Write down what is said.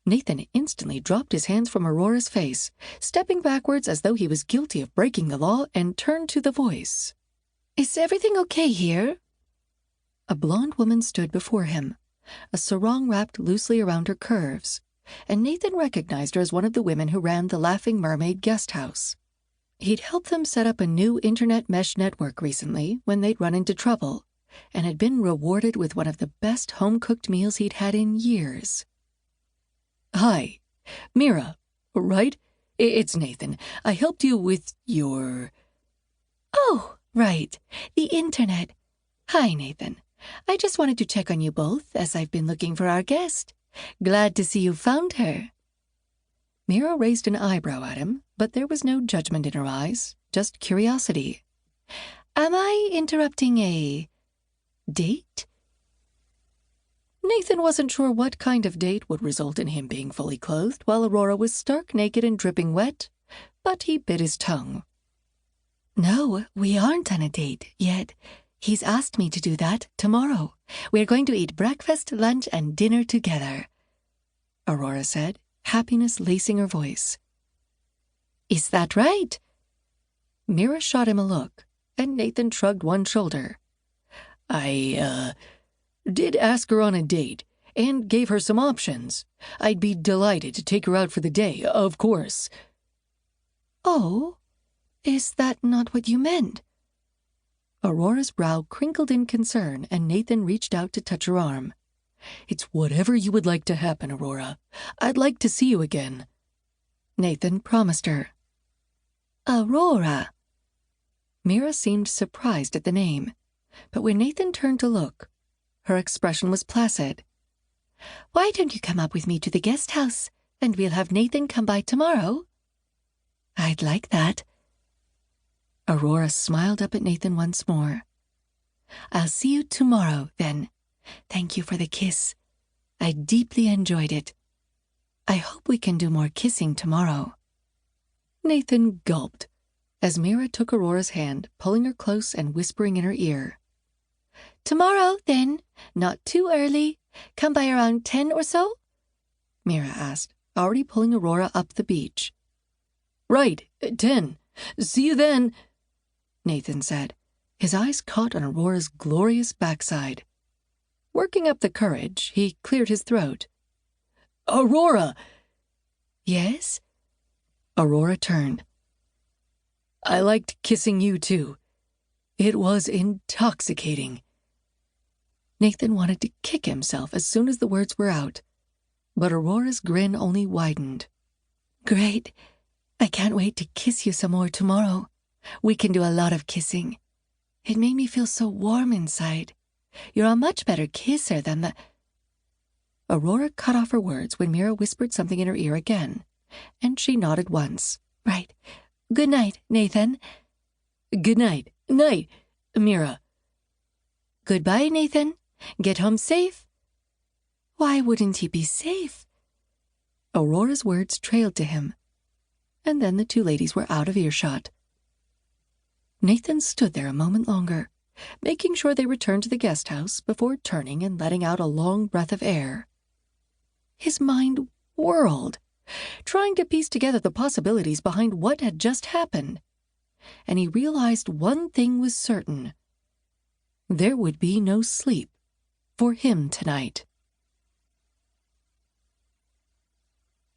Nathan instantly dropped his hands from Aurora's face, stepping backwards as though he was guilty of breaking the law, and turned to the voice. "Is everything okay here?" A blonde woman stood before him, a sarong wrapped loosely around her curves, and Nathan recognized her as one of the women who ran the Laughing Mermaid guest house. He'd helped them set up a new internet mesh network recently when they'd run into trouble, and had been rewarded with one of the best home-cooked meals he'd had in years. "Hi, Mira, right? It's Nathan. I helped you with your—" "Oh, right, the internet. Hi, Nathan. I just wanted to check on you both, as I've been looking for our guest. Glad to see you found her." Mira raised an eyebrow at him, but there was no judgment in her eyes, just curiosity. "Am I interrupting a date?" Nathan wasn't sure what kind of date would result in him being fully clothed while Aurora was stark naked and dripping wet, but he bit his tongue. "No, we aren't on a date yet. He's asked me to do that tomorrow. We're going to eat breakfast, lunch, and dinner together," Aurora said, happiness lacing her voice. "Is that right?" Mira shot him a look, and Nathan shrugged one shoulder. I did ask her on a date, and gave her some options. I'd be delighted to take her out for the day, of course." "Oh, is that not what you meant?" Aurora's brow crinkled in concern, and Nathan reached out to touch her arm. "It's whatever you would like to happen, Aurora. I'd like to see you again," Nathan promised her. "Aurora." Mira seemed surprised at the name, but when Nathan turned to look, her expression was placid. "Why don't you come up with me to the guest house, and we'll have Nathan come by tomorrow?" "I'd like that." Aurora smiled up at Nathan once more. "I'll see you tomorrow, then. Thank you for the kiss. I deeply enjoyed it. I hope we can do more kissing tomorrow." Nathan gulped as Mira took Aurora's hand, pulling her close and whispering in her ear. "Tomorrow, then. Not too early. Come by around 10 or so?" Mira asked, already pulling Aurora up the beach. "Right, 10. See you then," Nathan said, his eyes caught on Aurora's glorious backside. Working up the courage, he cleared his throat. "Aurora!" "Yes?" Aurora turned. "I liked kissing you, too. It was intoxicating." Nathan wanted to kick himself as soon as the words were out, but Aurora's grin only widened. "Great. I can't wait to kiss you some more tomorrow. We can do a lot of kissing. It made me feel so warm inside. You're a much better kisser than the—" Aurora cut off her words when Mira whispered something in her ear again, and she nodded once. "Right. Good night, Nathan." "Good night. Night, Mira." "Goodbye, Nathan. Get home safe." "Why wouldn't he be safe?" Aurora's words trailed to him, and then the two ladies were out of earshot. Nathan stood there a moment longer, making sure they returned to the guest house before turning and letting out a long breath of air. His mind whirled, trying to piece together the possibilities behind what had just happened, and he realized one thing was certain. There would be no sleep for him tonight.